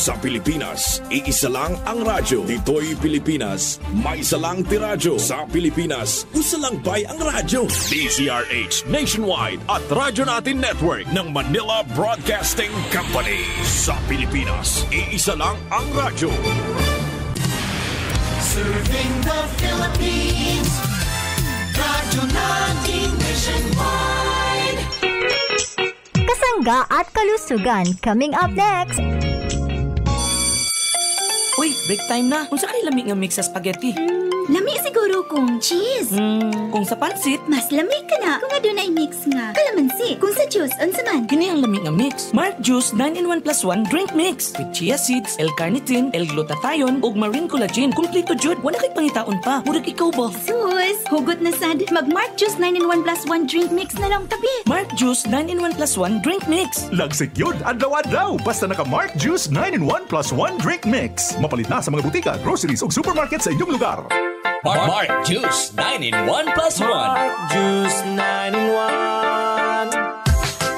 Sa Pilipinas, iisa lang ang radyo. Dito'y Pilipinas, may isa lang tiradyo. Sa Pilipinas, usa lang bay ang radyo. DZRH Nationwide at Radyo Natin Network ng Manila Broadcasting Company. Sa Pilipinas, iisa lang ang radyo. Serving the Philippines, Radyo Natin Nationwide. Kasangga at kalusugan coming up next. Uy, break time na. Kung sa kayo lamig nga mix sa spaghetti? Lami siguro kung cheese. Kung sa pansit? Mas lami ka na kung adunay mix nga kalamansi. Kung sa juice, unsa man? Kini ang lamig nga mix. Mark Juice 9-in-1 plus 1 drink mix. With chia seeds, L-carnitine, L-glutathione, ug marine collagen. Kompleto jud. Wala kay pangitaon pa. Murag ikaw ba? Sus! Hugot na sad. Mag Mark Juice 9-in-1 plus 1 drink mix na lang tabi. Mark Juice 9-in-1 plus 1 drink mix. Lagsik yun, adlaw-adlaw. Basta naka Mark Juice 9-in-1 plus 1 drink mix. Mapalit na sa mga butika, groceries ug supermarket sa inyong lugar. Mark Juice 9-in-1 plus 1. Mark Juice 9-in-1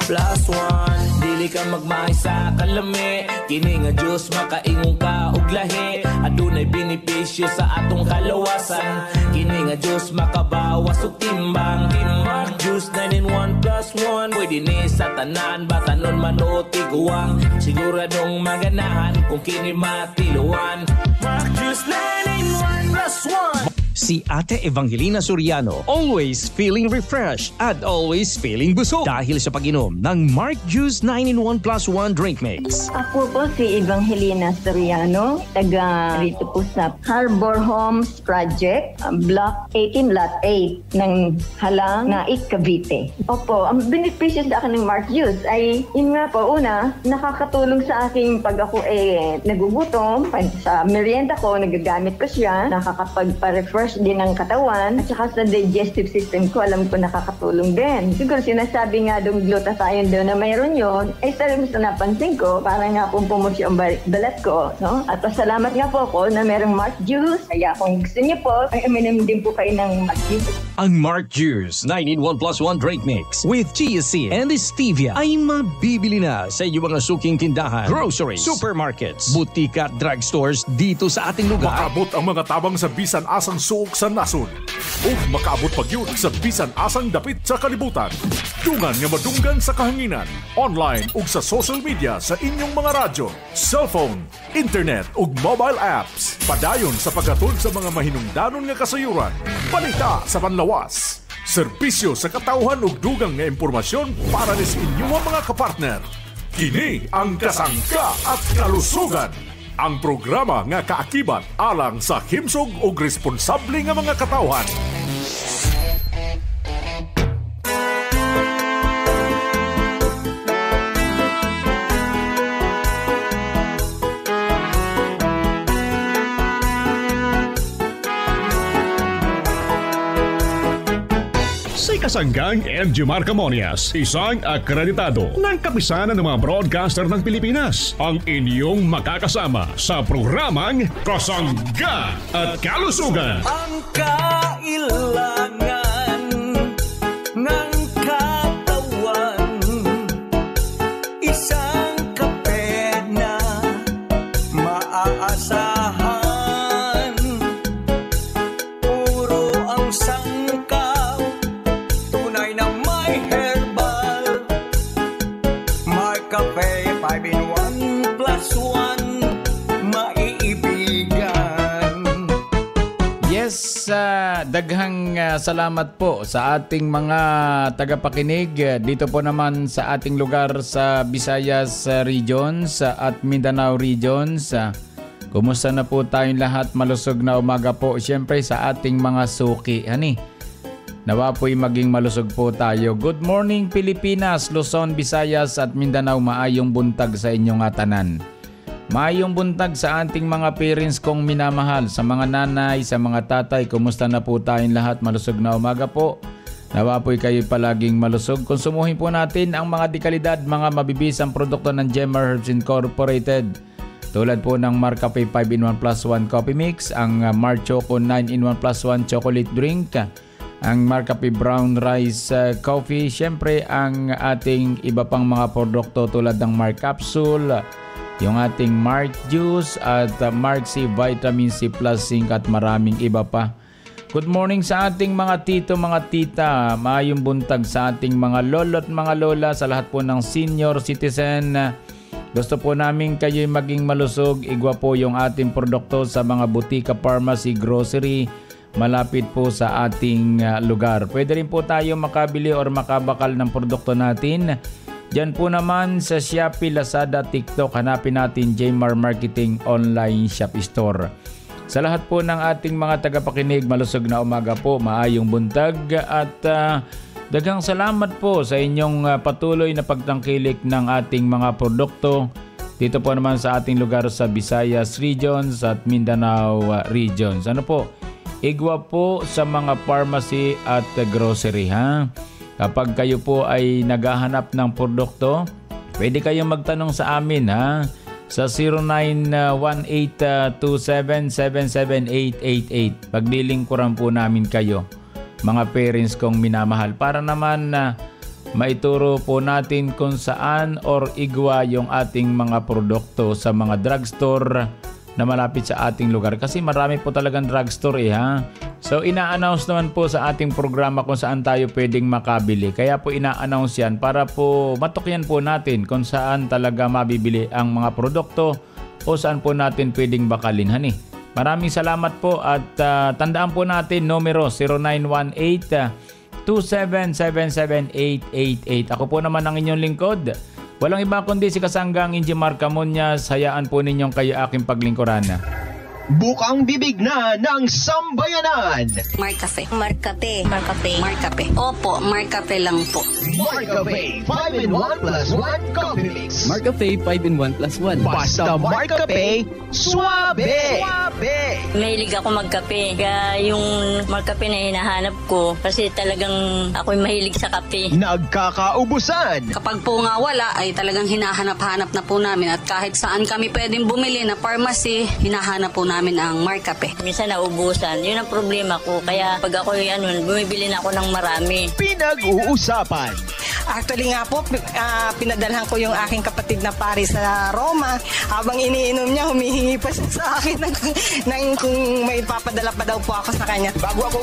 plus 1. Dili ka magmahay sa kalami. Kini nga juice makaingon ka og lahi. Adunay benepisyo sa atong kalawasan. Kini nga juice makabawas og timbang. Mark Juice 9-in-1 plus 1. Pwede ni sa tanan, batanon man o tiguang. Siguradong maganahan kung kini matiluan. Mark Juice 9-in-1 plus 1. Si Ate Evangelina Soriano, always feeling refreshed at always feeling busog dahil sa pag-inom ng Mark Juice 9-in-1 plus 1 drink mix. Ako po si Evangelina Soriano, taga rito po sa Harbor Homes Project, Block 18, Lot 8 ng Halang, Naik, Cavite. Opo, ang benepisyo sa akin ng Mark Juice ay, yun nga po, una, nakakatulong sa aking pag ako nagugutom, sa merienda ko, nagagamit ko siya, nakakapagpa-refresh din ng katawan, at saka sa digestive system ko, alam ko nakakatulong din. Siguro sinasabi nga doon glutathione doon na mayroon yun, ay sa napansin ko, parang nga pong pumusyo ang balat ko, no? At pasalamat nga po ako na mayroong Mark Juice, kaya kung gusto niyo po, ay uminom din po kayo ng Mark Juice. Ang Mark Juice 9-in-1 plus 1 drink mix with chia seed and stevia ay mabibili na sa inyong mga suking tindahan, groceries, supermarkets, butika at drugstores dito sa ating lugar. Makaabot ang mga tabang sa bisan asang suok sa nasod. O makaabot pag yun sa bisan asang dapit sa kalibutan. Dungan nga madunggan sa kahanginan, online ug sa social media sa inyong mga radyo, cellphone, internet ug mobile apps. Padayon sa paghatod sa mga mahinungdanon nga kasayuran. Balita sa panlawas. Serbisyo sa katawhan ug dugang nga impormasyon para sa inyong mga kapartner. Kini ang Kasangka at Kalusugan. Ang programa nga kaakibat alang sa himsog ug responsable nga mga katawhan. Kasanggang MG Marcamonias, isang akreditado ng kapisanan ng mga broadcaster ng Pilipinas. Ang inyong makakasama sa programang Kasangga at Kalusugan. Ang kailangan ng katawan, isang kape na maaasahan. Puro ang sangkaw, tunay na may herbal. Mark Cafe 5-in-1 plus 1, maiibigan. Yes, daghang salamat po sa ating mga tagapakinig dito po naman sa ating lugar sa Visayas Regions at Mindanao Regions. Kumusta na po tayong lahat? Malusog na umaga po siyempre sa ating mga suki. Nawa po'y maging malusog po tayo. Good morning Pilipinas, Luzon, Visayas at Mindanao. Maayong buntag sa inyong tanan. Maayong buntag sa ating mga parents kong minamahal. Sa mga nanay, sa mga tatay, kumusta na po tayong lahat? Malusog na umaga po. Nawa po'y kayo palaging malusog. Konsumuhin po natin ang mga dekalidad, mga mabibisang produkto ng Gemma Herbs Incorporated. Tulad po ng Mark Cafe 5-in-1 plus 1 coffee mix, ang Mark Choco 9-in-1 plus 1 chocolate drink, ang Mark Cafe Brown Rice Coffee, syempre ang ating iba pang mga produkto tulad ng Mark Capsule, yung ating Mark Juice at Mark C Vitamin C Plus Zinc at maraming iba pa. Good morning sa ating mga tito, mga tita. Maayong buntag sa ating mga lolo at mga lola, sa lahat po ng senior citizen. Gusto po namin kayo'y maging malusog. Igwa po yung ating produkto sa mga butika, pharmacy, grocery, malapit po sa ating lugar. Pwede rin po tayo makabili or makabakal ng produkto natin. Diyan po naman sa Shopee, Lazada, TikTok, hanapin natin Jmar Marketing Online Shop Store. Sa lahat po ng ating mga tagapakinig, malusog na umaga po, maayong buntag at daghang salamat po sa inyong patuloy na pagtangkilik ng ating mga produkto dito po naman sa ating lugar sa Visayas Regions at Mindanao Regions. Ano po? Igwa po sa mga pharmacy at grocery, ha? Kapag kayo po ay naghahanap ng produkto, pwede kayong magtanong sa amin, ha? Sa 0918-2777-888. Paglilingkuran po namin kayo, mga parents kong minamahal, para naman maituro po natin kung saan or igwa yung ating mga produkto sa mga drugstore na malapit sa ating lugar. Kasi marami po talagang drugstore, ha? So ina-announce naman po sa ating programa kung saan tayo pwedeng makabili. Kaya po ina-announce yan para po matukyan po natin kung saan talaga mabibili ang mga produkto o saan po natin pwedeng bakalin, hani. Maraming salamat po at tandaan po natin numero 0918-2777-888. Ako po naman ang inyong lingkod. Walang iba kundi si Kasanggang Injimar Camuñas. Hayaan po ninyong kayo aking paglingkuran. Bukang bibig na ng sambayanan. Marcafe. Marcafe. Marcafe. Marcafe. Opo, Marcafe lang po. Marcafe 5-in-1 plus 1 coffee mix. Marcafe 5-in-1 plus 1. Basta Marcafe, suabe! Mahilig ako magkape. Kaya yung Marcafe na hinahanap ko kasi talagang ako'y mahilig sa kape. Nagkakaubusan. Kapag po nga wala ay talagang hinahanap-hanap na po namin at kahit saan kami pwedeng bumili na pharmacy, hinahanap po namin ang Marcafe. Minsan naubusan. Yun ang problema ko. Kaya pag ako bumibili na ako ng marami. Pinag-uusapan. Actually nga po, pinadalhan ko yung aking kapatid na pari sa Roma. Habang iniinom niya, humihingi pa siya sa akin ng kung may papadala pa daw po ako sa kanya. Bago ako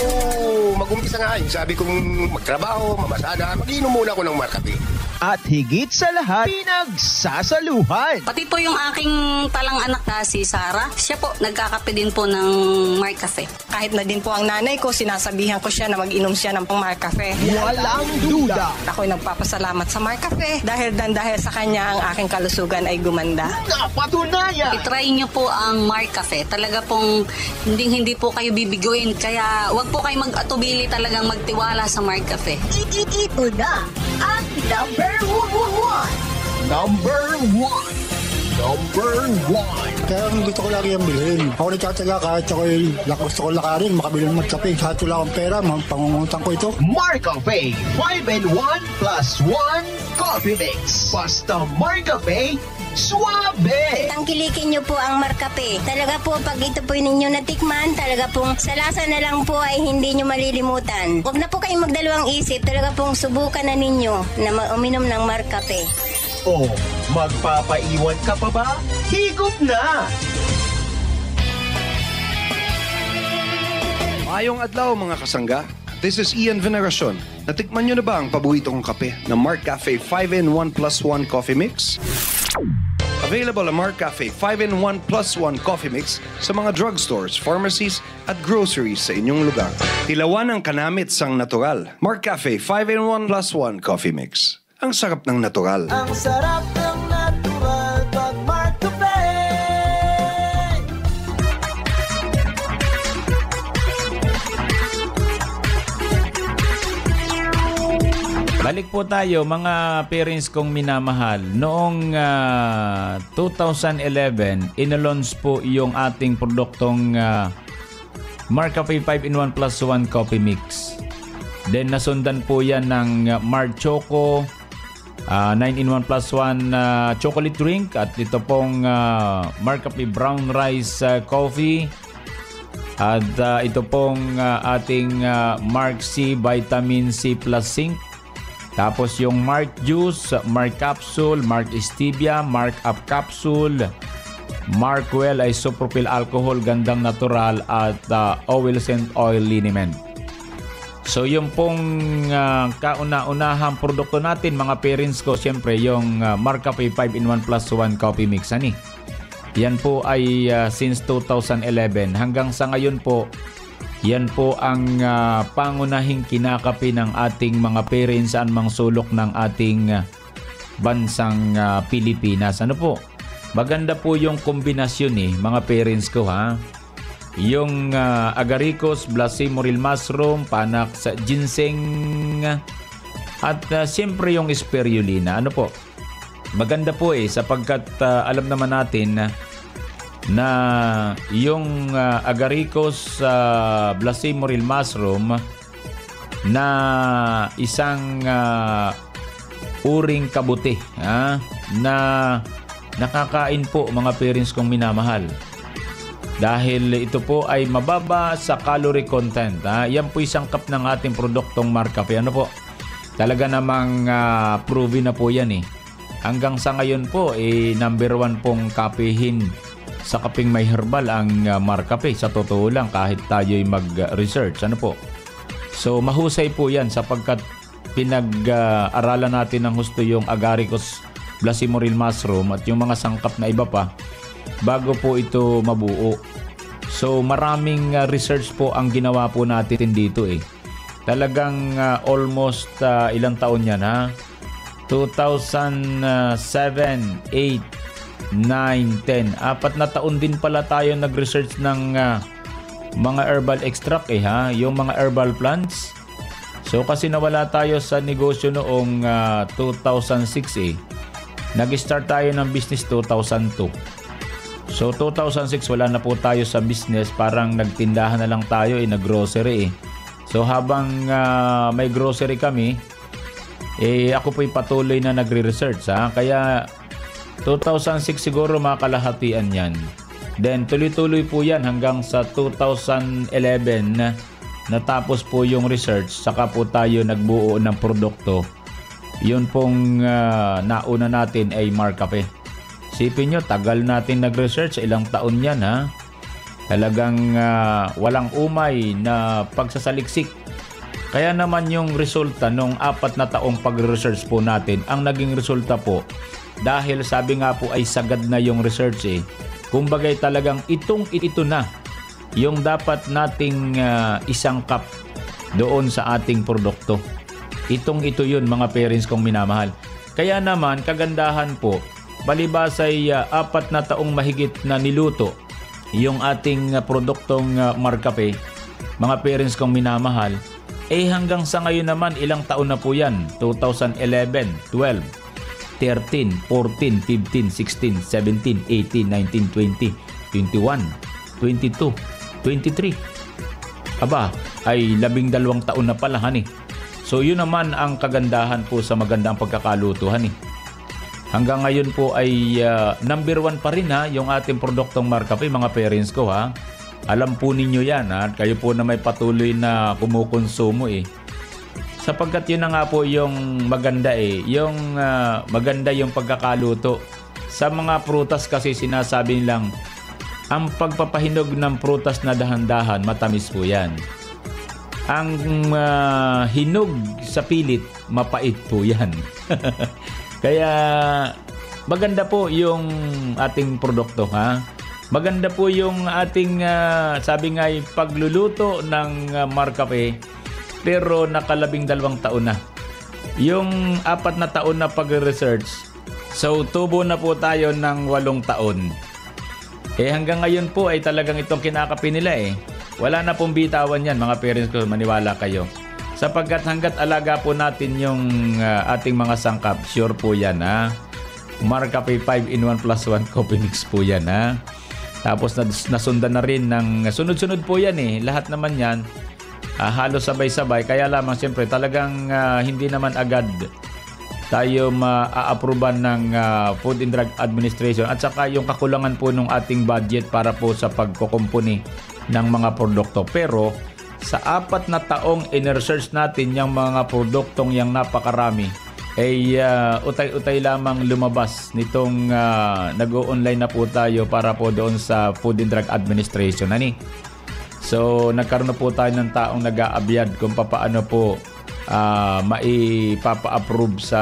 mag-umpisa nga, sabi kong magtrabaho, mamasada, mag-inom muna ako ng Marcafe. At higit sa lahat, pinagsasaluhan. Pati po yung aking talang anak na si Sarah, siya po nagkakape din po ng Marcafe. Kahit na din po ang nanay ko, sinasabihan ko siya na mag-inom siya ng Marcafe. Walang duda. Ako'y nagpapasalamat sa Marcafe dahil sa kanya ang aking kalusugan ay gumanda. Napatunayan! I-try nyo po ang Marcafe. Talaga pong hindi po kayo bibiguin. Kaya wag po kayo mag-atubili talagang magtiwala sa Marcafe. Ito na ang Number one. Kaya gusto ko lagi yung bilhin. Ako nagtataga kahit gusto ko lakarin, makabili ng magkape. Kahit wala akong pera, pangungutang ko ito. Marcafe 5-in-1 plus 1 coffee mix. Basta Marcafe, suabe! Tangkilikin nyo po ang Marcafe. Talaga po, pag ito po ninyo natikman, talaga pong sa lasa na lang po ay hindi nyo malilimutan. Huwag na po kayong magdalawang isip. Talaga pong subukan na ninyo na uminom ng Marcafe. O, magpapaiwan ka pa ba? Higop na! Mayong adlaw mga kasangga. This is Ian Veneracion. Natikman nyo na ba ang paborito kong kape na Marcafe 5-in-1 plus 1 coffee mix? Available ang Marcafe 5-in-1 plus 1 coffee mix sa mga drugstores, pharmacies at groceries sa inyong lugar. Tilawan ang kanamit sang natural. Marcafe 5-in-1 plus 1 coffee mix. Ang sarap ng natural. Ang sarap ng natural pag Marcafe. Balik po tayo mga parents kong minamahal. Noong 2011, inalaunch po yung ating produktong Marcafe 5-in-1 plus 1 coffee mix. Then nasundan po yan ng Marc Choco 9-in-1 plus 1 chocolate drink at ito pong Marcafe brown rice coffee at ito pong ating Marc C vitamin C plus zinc Tapos yung Mark Juice, Mark Capsule, Mark Stevia, Mark Up Capsule, Mark Well Isopropyl Alcohol, Gandang Natural at Oils and Oil Liniment. So yung pong kauna-unahang produkto natin mga parents ko, siyempre yung Mark Cafe 5-in-1 plus 1 coffee mix. Yan po ay since 2011 hanggang sa ngayon po. Yan po ang pangunahing kinakape ng ating mga parents saan mang sulok ng ating bansang Pilipinas. Ano po? Maganda po yung kombinasyon mga parents ko Yung agaricus, blasimoril mushroom, panak sa ginseng at siyempre yung spirulina. Ano po? Maganda po sapagkat alam naman natin na yung agaricus blasimoril mushroom na isang uring kabuti na nakakain po mga parents kong minamahal. Dahil ito po ay mababa sa calorie content. Yan po isang cup ng ating produktong Mark Cafe. Ano po? Talaga namang proven na po yan Hanggang sa ngayon po number 1 pong kapehin sa kaping may herbal ang Mark Cafe. Sa totoo lang kahit tayo'y mag-research. Ano po? So mahusay po yan sapagkat pinag-aralan natin ng husto yung agaricus blasimoril mushroom at yung mga sangkap na iba pa bago po ito mabuo. So maraming research po ang ginawa po natin dito Talagang almost ilang taon yan 2007, 8, 9, 10. 4 na taon din pala tayo nag-research ng mga herbal extract yung mga herbal plants. So kasi nawala tayo sa negosyo noong 2006 Nag-start tayo ng business 2002. So 2006 wala na po tayo sa business, parang nagtindahan na lang tayo nag-grocery So habang may grocery kami, ako po'y patuloy na nagre-research Kaya 2006 siguro makakalahatian yan. Then tuloy-tuloy po yan hanggang sa 2011 natapos po yung research, saka po tayo nagbuo ng produkto. Yun pong nauna natin ay Mark Cafe. Sipin nyo, tagal natin nag-research, ilang taon yan Talagang walang umay na pagsasaliksik. Kaya naman yung resulta nung 4 na taong pag-research po natin, ang naging resulta po, dahil sabi nga po ay sagad na yung research kumbagay talagang ito na yung dapat nating isangkap doon sa ating produkto. Ito yun mga parents kong minamahal. Kaya naman kagandahan po, balibasay 4 na taong mahigit na niluto yung ating produktong Mark Cafe, mga parents kong minamahal, hanggang sa ngayon naman ilang taon na po yan. 2011, 12, 13, 14, 15, 16, 17, 18, 19, 20, 21, 22, 23. Ay 12 taon na pala So yun naman ang kagandahan po sa magandang pagkakaluto Hanggang ngayon po ay number 1 pa rin yung ating produktong Mark Cafe mga parents ko Alam po ninyo yan kayo po na may patuloy na kumukonsumo Sapagkat yun na nga po yung maganda yung maganda yung pagkakaluto. Sa mga prutas kasi sinasabi nilang ang pagpapahinog ng prutas na dahan-dahan, matamis po yan. Ang hinog sa pilit, mapait po yan. Kaya maganda po yung ating produkto Maganda po yung ating sabi nga pagluluto ng Mark Cafe. Pero nakalabing 2 taon na. Yung 4 na taon na pag-research, so tubo na po tayo ng 8 taon. Hanggang ngayon po ay talagang itong kinakape nila Wala na pong bitawan yan mga parents ko, maniwala kayo. Sapagkat hanggat alaga po natin yung ating mga sangkap, sure po yan Mark Cafe 5-in-1 plus 1 coffee mix po yan Tapos nasundan na rin ng sunod-sunod po yan Lahat naman yan. Halos sabay-sabay, kaya lamang siyempre talagang hindi naman agad tayo ma-approvean ng Food and Drug Administration at saka yung kakulangan po ng ating budget para po sa pagkukumpuni ng mga produkto. Pero sa 4 na taong in-research natin yung mga produktong yang napakarami, ay utay-utay lamang lumabas nitong nag-o-online na po tayo para po doon sa Food and Drug Administration. So nagkaroon na po tayo ng taong nag-aabyad kung paano po maipapa-approve sa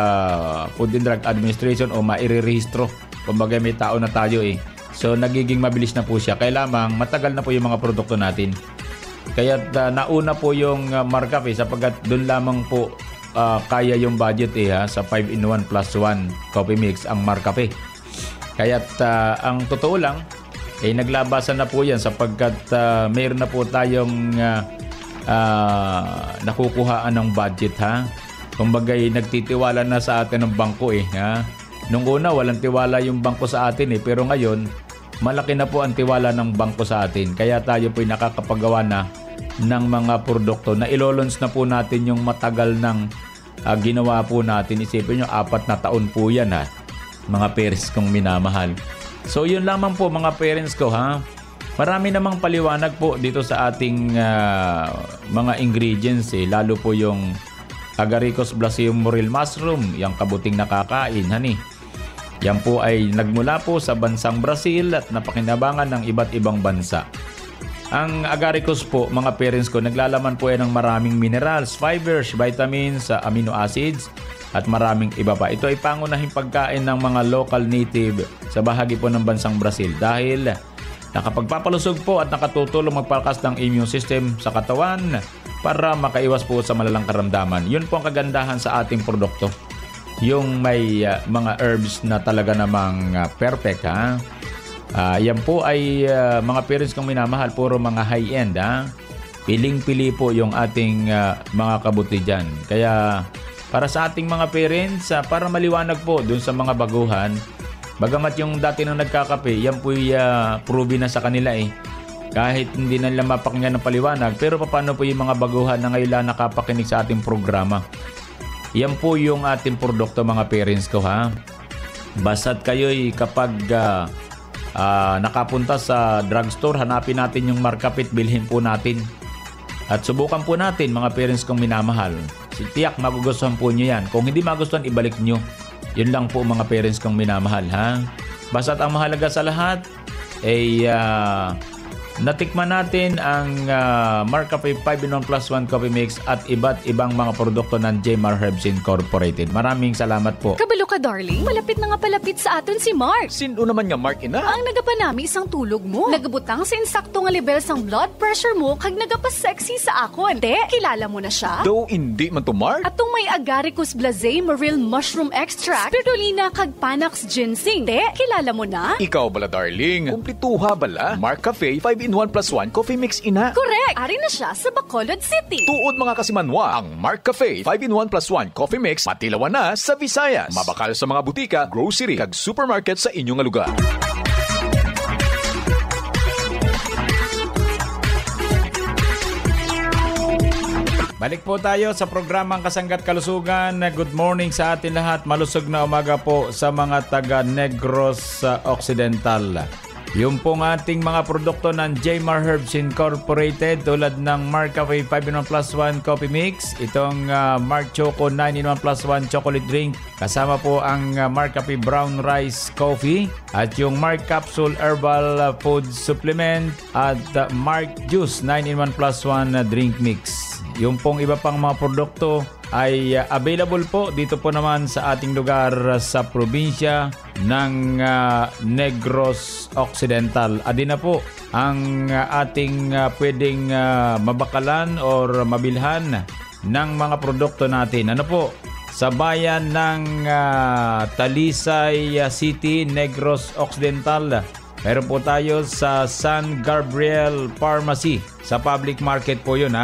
Food and Drug Administration o mairerehistro. Kumbaga may tao na tayo So nagiging mabilis na po siya. Kaya lamang matagal na po yung mga produkto natin. Kaya nauna po yung Marcafe sapagkat doon lamang po kaya yung budget sa 5-in-1 plus 1 coffee mix ang Marcafe. Kaya't ang totoo lang naglabasan na po yan sapagkat mayroon na po tayong nakukuhaan ng budget Kumbaga nagtitiwala na sa atin ng bangko Nung una walang tiwala yung bangko sa atin pero ngayon malaki na po ang tiwala ng bangko sa atin. Kaya tayo po nakakapagawa na ng mga produkto na ilolons na po natin yung matagal ng ginawa po natin. Isipin nyo, 4 na taon po yan mga parents kong minamahal. So yun lamang po mga parents ko Marami namang paliwanag po dito sa ating mga ingredients lalo po yung Agaricus blaseum morel mushroom, yung kabuting nakakain Yan po ay nagmula po sa bansang Brazil at napakinabangan ng iba't ibang bansa. Ang agaricus po, mga parents ko, naglalaman po yan ng maraming minerals, fibers, vitamins, amino acids, at maraming iba pa. Ito ay pangunahing pagkain ng mga local native sa bahagi po ng bansang Brazil dahil nakapagpapalusog po at nakatutulong magpalakas ng immune system sa katawan para makaiwas po sa malalang karamdaman. Yun po ang kagandahan sa ating produkto. Yung may mga herbs na talaga namang perfect yan po ay mga parents kong minamahal, puro mga high-end Piling-pili po yung ating mga kabuti dyan. Kaya para sa ating mga parents, para maliwanag po dun sa mga baguhan, bagamat yung dati nang nagkakape, yan po proven na sa kanila kahit hindi na nila mapakinggan ng paliwanag, pero paano po yung mga baguhan na ngayon lang nakapakinig sa ating programa. Yan po yung ating produkto mga parents ko Basta't kayo'y kapag nakapunta sa drugstore, hanapin natin yung Marcafe, bilhin po natin. At subukan po natin mga parents kong minamahal. Tiyak magugustuhan po nyo yan. Kung hindi magustuhan, ibalik nyo. Yun lang po mga parents kong minamahal Basta't ang mahalaga sa lahat ay natikman natin ang Marcafe 5-in-1 plus 1 coffee mix at iba't ibang mga produkto ng Jmar Herbs Incorporated. Maraming salamat po. Kabalo ka, darling. Malapit na nga palapit sa aton si Mark. Sino naman nga Mark ina? Ang nagapanami isang tulog mo. Nagabutang sa insakto nga level sang blood pressure mo kag nagapa-sexy sa akon. Te, kilala mo na siya? Do hindi man to Mark? Atong may Agaricus blaseum morel mushroom extract, spirulina kag Panax ginseng. Te, kilala mo na? Ikaw bala, darling. Kumplituha bala. Marcafe 5-in-1 plus 1 coffee mix ina. Correct! Ari na siya sa Bacolod City. Tuod mga kasimanwa, ang Marcafe 5-in-1 plus 1 coffee mix patilawan na sa Visayas. Mabakal sa mga butika, grocery, kag supermarket sa inyong lugar. Balik po tayo sa programang Kasanggat Kalusugan. Good morning sa atin lahat. Malusog na umaga po sa mga taga Negros Occidental. Yung pong ating mga produkto ng Jmar Herbs Incorporated tulad ng Marcafe 5-in-1 plus 1 coffee mix, itong Marc Choco 9-in-1 plus 1 chocolate drink, kasama po ang Marcafe Brown Rice Coffee at yung Marc Capsule Herbal Food Supplement at Marc Juice 9-in-1 plus 1 drink mix. Yung pong iba pang mga produkto ay available po dito po naman sa ating lugar sa probinsya ng Negros Occidental. Adi na po ang ating pwedeng mabakalan or mabilhan ng mga produkto natin. Ano po? Sa bayan ng Talisay City, Negros Occidental. Meron po tayo sa San Gabriel Pharmacy. Sa public market po yun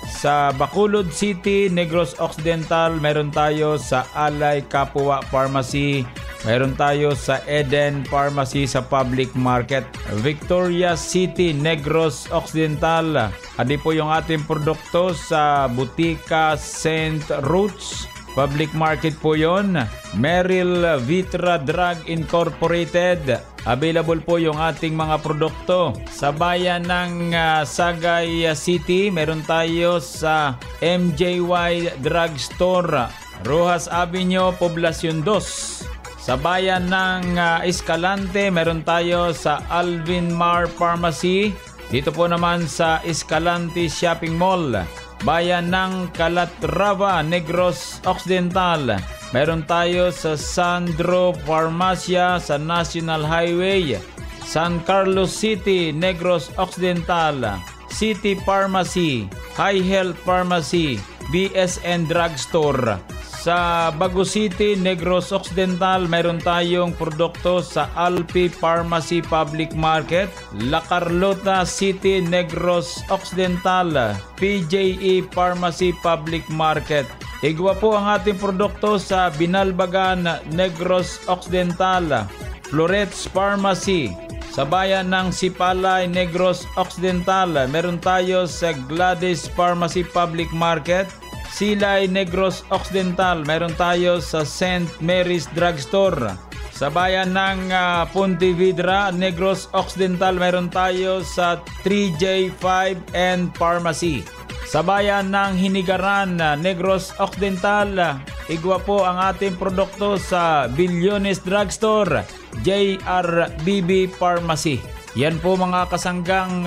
Sa Bacolod City, Negros Occidental, meron tayo sa Alay Kapwa Pharmacy, meron tayo sa Eden Pharmacy sa public market. Victoria City, Negros Occidental. Adi po yung ating produkto sa Butika St. Roots. Public Market po yon. Merrill Vitra Drug Incorporated. Available po yung ating mga produkto. Sa bayan ng Sagay City, meron tayo sa MJY Drugstore, Rojas Avenue, Poblacion 2. Sa bayan ng Escalante, meron tayo sa Alvin Mar Pharmacy. Dito po naman sa Escalante Shopping Mall. Bayan ng Calatrava, Negros Occidental. Meron tayo sa Sandro Farmacia sa National Highway. San Carlos City, Negros Occidental. City Pharmacy, High Health Pharmacy, BSN Drugstore. Sa Bago City, Negros Occidental, mayroon tayong produkto sa Alpi Pharmacy Public Market. La Carlota City, Negros Occidental, PJE Pharmacy Public Market. Igwa po ang ating produkto sa Binalbagan, Negros Occidental, Florets Pharmacy. Sa bayan ng Sipalay, Negros Occidental, meron tayo sa Gladys Pharmacy Public Market. Silay, Negros Occidental, meron tayo sa St. Mary's Drugstore. Sa bayan ng Pontevedra, Negros Occidental, meron tayo sa 3J5 and Pharmacy. Sa bayan ng Hinigaran, Negros Occidental, igwa po ang ating produkto sa Bilyones Drugstore, JRBB Pharmacy. Yan po mga kasanggang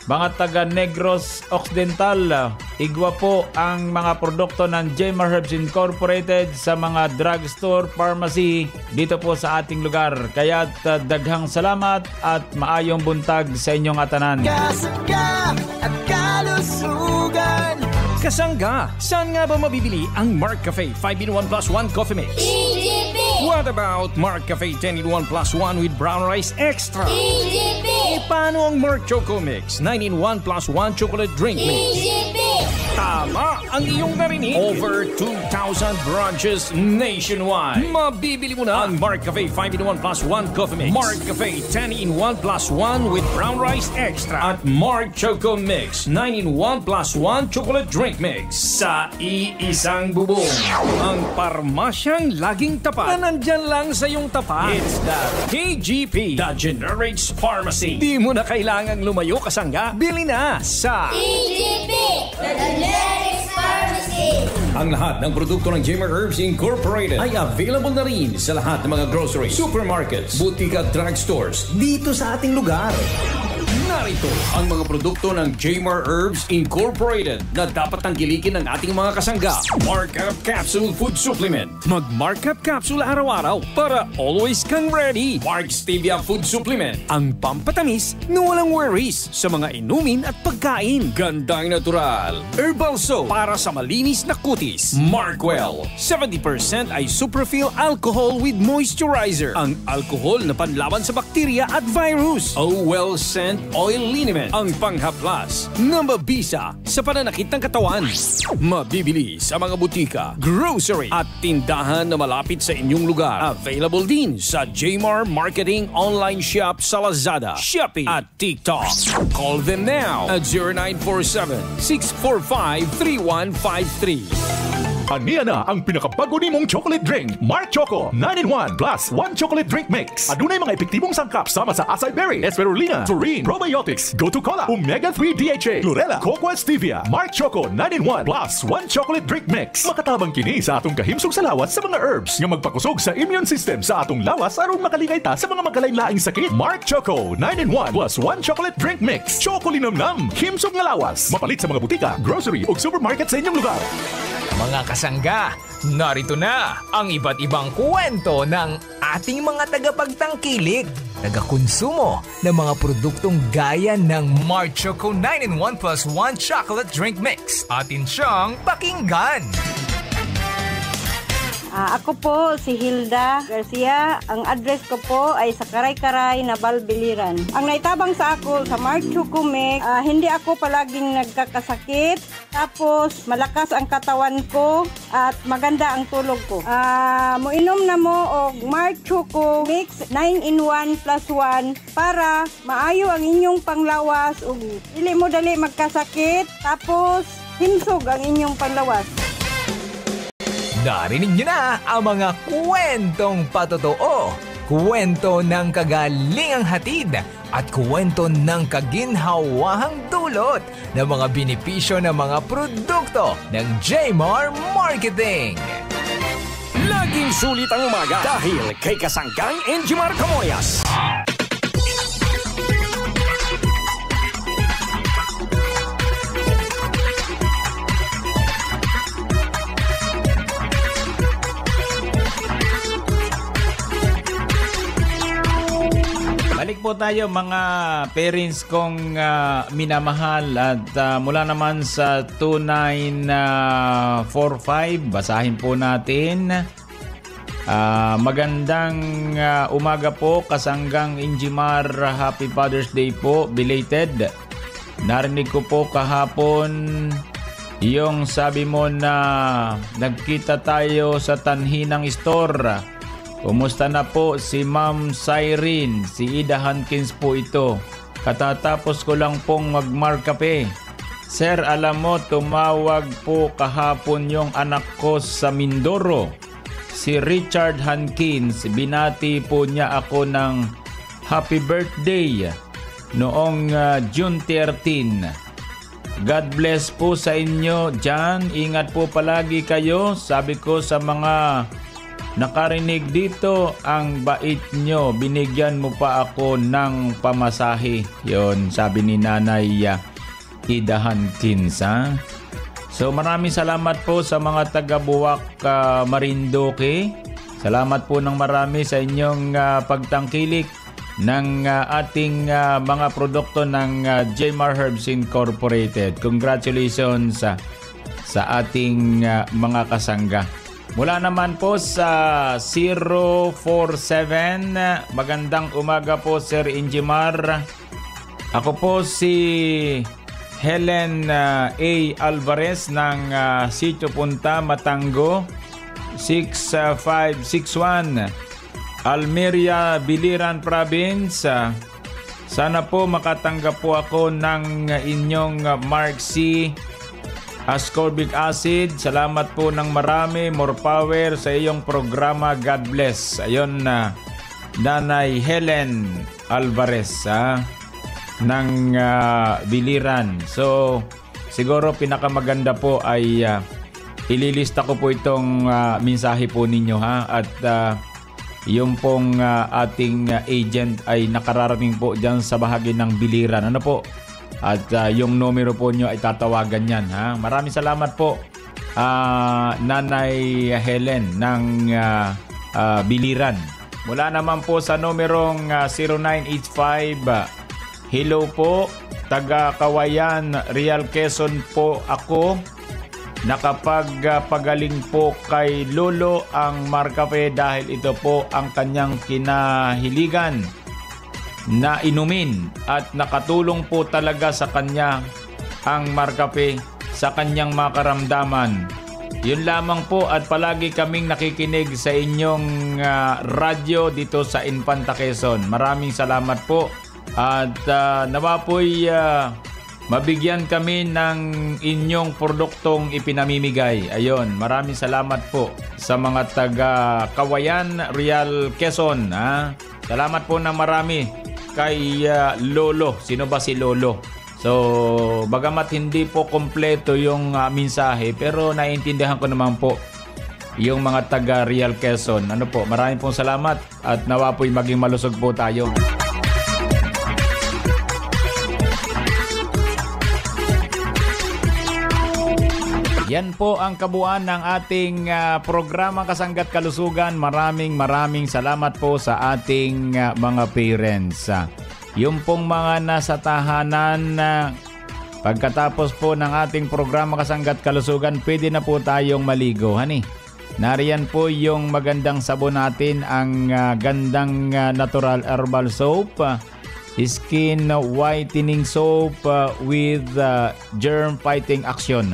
mga taga Negros Occidental. Igwa po ang mga produkto ng Jemar Herbs Incorporated sa mga drugstore, pharmacy dito po sa ating lugar. Kaya daghang salamat at maayong buntag sa inyong atanan. Kasangga at kalusugan. Kasangga, saan nga ba mabibili ang Mark Cafe 5-in-1 plus 1 coffee mix? EGP! What about Mark Cafe 10-in-1 plus 1 with brown rice extra? EGP! Paano ang Mark Choco Mix 9-in-1 plus 1 chocolate drink mix? EGP! Tama ang iyong narinig. Over 2,000 branches nationwide. Mabibili mo na ang Mark Cafe 5-in-1 plus 1 coffee mix, Mark Cafe 10-in-1 plus 1 with brown rice extra, at Mark Choco Mix 9-in-1 plus 1 chocolate drink mix sa iisang bubong. Ang parmasyang laging tapat na nandyan lang sa iyong tapat. It's the KGP, the Generics Pharmacy. Di mo na kailangang lumayo, kasangga. Bili na sa EGP! The Generics Pharmacy! Ang lahat ng produkto ng Jemar Herbs Incorporated ay available na rin sa lahat ng mga grocery, supermarkets, butika at drugstores dito sa ating lugar. Narito ang mga produkto ng Jemar Herbs Incorporated na dapat tangkilikin ng ating mga kasangga. Markup Capsule Food Supplement. Mag-markup capsule araw-araw para always kang ready. Mark Stevia Food Supplement. Ang pampatamis na walang worries sa mga inumin at pagkain. Gandang natural. Herbal soap para sa malinis na kutis. Markwell. 70% ay superfill alcohol with moisturizer. Ang alcohol na panlaban sa bakterya at virus. Well Scent Oil Liniment, ang panghaplas na mabisa sa pananakit ng katawan. Mabibili sa mga butika, grocery at tindahan na malapit sa inyong lugar. Available din sa Jmar Marketing Online Shop sa Lazada, Shopee at TikTok. Call them now at 0947-645-3153. Aniya na ang pinakabago nimong chocolate drink, Mark Choco 9-in-1 plus 1 chocolate drink mix. Adunay mga epektibong sangkap sama sa acai berry, spirulina, taurine, probiotics, gotu kola, omega-3 DHA, chlorella, cocoa stevia. Mark Choco 9-in-1 plus 1 chocolate drink mix. Makatabang kini sa atong kahimsog sa lawas sa mga herbs nga magpakusog sa immune system sa atong lawas aron makaligay ta sa mga magkalain-laing sakit. Mark Choco 9-in-1 plus 1 chocolate drink mix. Choco linamnam, himsog nga lawas. Mapalit sa mga butika, grocery ug supermarket sa inyong lugar. Mga kasangga, narito na ang iba't ibang kwento ng ating mga tagapagtangkilik, tagakonsumo ng mga produktong gaya ng Mark Choco 9-in-1 plus 1 chocolate drink mix. Atin siyang pakinggan. Ako po si Hilda Garcia. Ang address ko po ay sa Karay-Karay, Nabal, Biliran. Ang naitabang sa ako sa Mark Choco Mix, hindi ako palaging nagkakasakit. Tapos malakas ang katawan ko at maganda ang tulog ko. Moinom na mo og Mark Choco Mix 9-in-1 plus 1 para maayo ang inyong panglawas ug dili mo dali magkasakit. Tapos himsog ang inyong panglawas. Narinig niyo na ang mga kwentong patotoo, kwento ng kagalingang hatid at kwento ng kaginhawahang dulot ng mga benepisyo ng mga produkto ng Jmar Marketing. Laging sulit ang umaga dahil kay Kasanggang Enjimar Camoyas. Balik po tayo mga parents kong minamahal at mula naman sa 2945, basahin po natin. Magandang umaga po, Kasanggang Enjimar, Happy Father's Day po, belated. Narinig ko po kahapon yung sabi mo na nagkita tayo sa Tanhinang Store. Kumusta na po si Ma'am Cyrene? Si Ida Hankins po ito. Katatapos ko lang pong magmarkape. Sir, alam mo, tumawag po kahapon yung anak ko sa Mindoro. Si Richard Hankins. Binati po niya ako ng happy birthday noong June 13. God bless po sa inyo dyan. Ingat po palagi kayo. Sabi ko sa mga nakarinig dito, ang bait nyo, binigyan mo pa ako ng pamasahe. Yon, sabi ni Nanay Ida Hankins. So maraming salamat po sa mga taga-Buwak, Marinduque. Salamat po ng marami sa inyong pagtangkilik ng ating mga produkto ng Jmar Herbs Incorporated. Congratulations sa ating mga kasangga. Mula naman po sa 047, magandang umaga po Sir Enjimar. Ako po si Helen A. Alvarez ng Sitio Punta, Matango, 6561, Almeria, Biliran Province. Sana po makatanggap po ako ng inyong Mark C. Ascorbic acid. Salamat po ng marami. More power sa iyong programa. God bless. Ayun na Nanay Helen Alvarez ng Biliran. So siguro pinakamaganda po ay ililista ko po itong mensahe po ninyo at yung pong ating agent ay nakararating po dyan sa bahagi ng Biliran. Ano po? At yung numero po nyo ay tatawagan yan. Maraming salamat po Nanay Helen ng Biliran. Mula naman po sa numerong 0985, hello po, taga Kawayan, Real Quezon po ako. Nakapagpagaling po kay Lolo ang Marcafe dahil ito po ang kanyang kinahiligan na inumin at nakatulong po talaga sa kanya ang Marcafe sa kanyang makaramdaman. Yun lamang po at palagi kaming nakikinig sa inyong radyo dito sa Infanta Quezon. Maraming salamat po at nawa po'y mabigyan kami ng inyong produktong ipinamimigay. Ayon, maraming salamat po sa mga taga Kawayan, Real Quezon. Salamat po na marami kay Lolo. Sino ba si Lolo? So, bagamat hindi po kompleto yung mensahe, pero naiintindihan ko naman po yung mga taga Real Quezon. Ano po, maraming pong salamat at nawa po'y maging malusog po tayo. Yan po ang kabuuan ng ating programa Kasanggat Kalusugan. Maraming salamat po sa ating mga parents. Yung pong mga nasa tahanan, pagkatapos po ng ating programa Kasanggat Kalusugan, pwede na po tayong maligo. Nariyan po yung magandang sabon natin, ang gandang natural herbal soap, skin whitening soap with germ fighting action.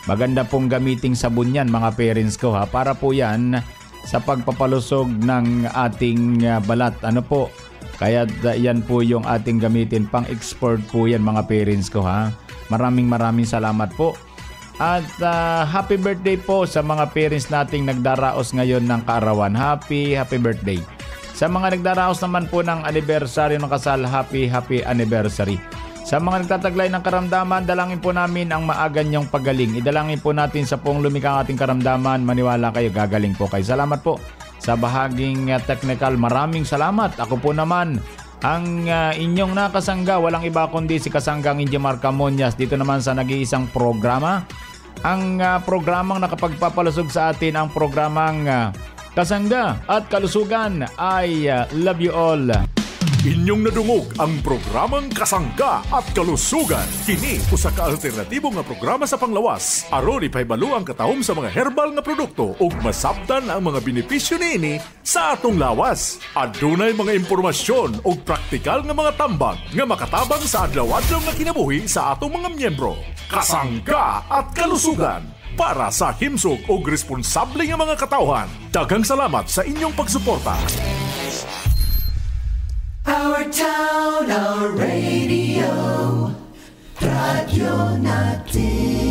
Maganda pong gamiting sabon yan mga parents ko para po yan sa pagpapalusog ng ating balat. Ano po? Kaya yan po yung ating gamitin, pang export po yan mga parents ko Maraming salamat po. At happy birthday po sa mga parents nating nagdaraos ngayon ng kaarawan. Happy birthday. Sa mga nagdaraos naman po ng anibersaryo ng kasal, happy anniversary. Sa mga nagtataglay ng karamdaman, dalangin po namin ang maaga niyong pagaling. Idalangin po natin sa pong lumikang ating karamdaman. Maniwala kayo, gagaling po kayo. Salamat po sa bahaging technical. Maraming salamat. Ako po naman ang inyong nakasangga. Walang iba kundi si Kasanggang Injimar Camonias. Dito naman sa nag-iisang programa. Ang programang nakapagpapalusog sa atin, ang programang Kasangga at Kalusugan ay Love You All. Inyong nadungog ang programang Kasangga at Kalusugan. Kini usa ka alternatibo nga programa sa panglawas. Aron ipahibalo ang katahom sa mga herbal nga produkto ug masabtan ang mga benepisyo niini sa atong lawas. Adunay mga impormasyon ug praktikal nga mga tambag nga makatabang sa adlaw-adlaw nga kinabuhi sa atong mga miyembro. Kasangga at Kalusugan para sa himsog ug responsable nga mga katawhan. Daghang salamat sa inyong pagsuporta. Our town, our radio, radyo natin.